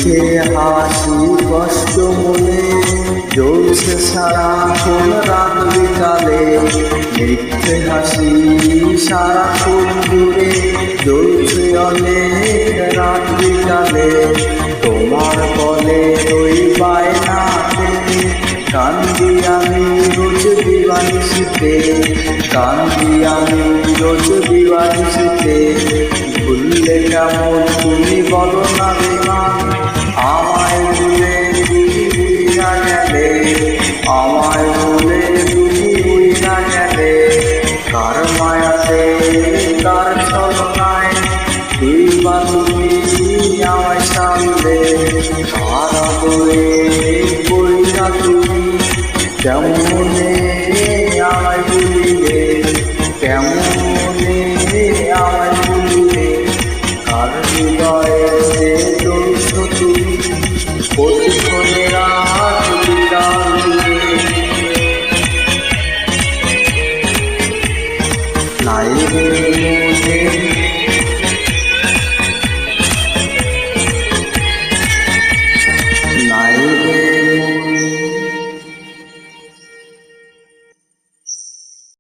মিথ্যে হাসি কষ্ট মনে জ্বলছে সারাক্ষণ রাত বিকালে, মিথ্যে হাসি সারাক্ষণ জুড়ে জ্বলছে অনেক রাত বিকালে। তোমার বলে ওই বায়নাতে কান্দি আমি রোজ দিবানিশিতে, কান্দি আমি রোজ দিবানিশিতে। ভুললে কেমন তুমি বলো না বেমান, আমায় ভুলে তুমি উড়িয়া গেলে, আমায় ভুলে তুমি উড়িয়া গেলে। কার মায়াতে কার ছলনায় তুই বা তুমি আমায় সামলে, কার আদরে পড়িয়া তুমি কেমনে আমায় ভুলিলে, কেমনে আমায় ভুলিলে। কার হৃদয়ে চলছো তুমি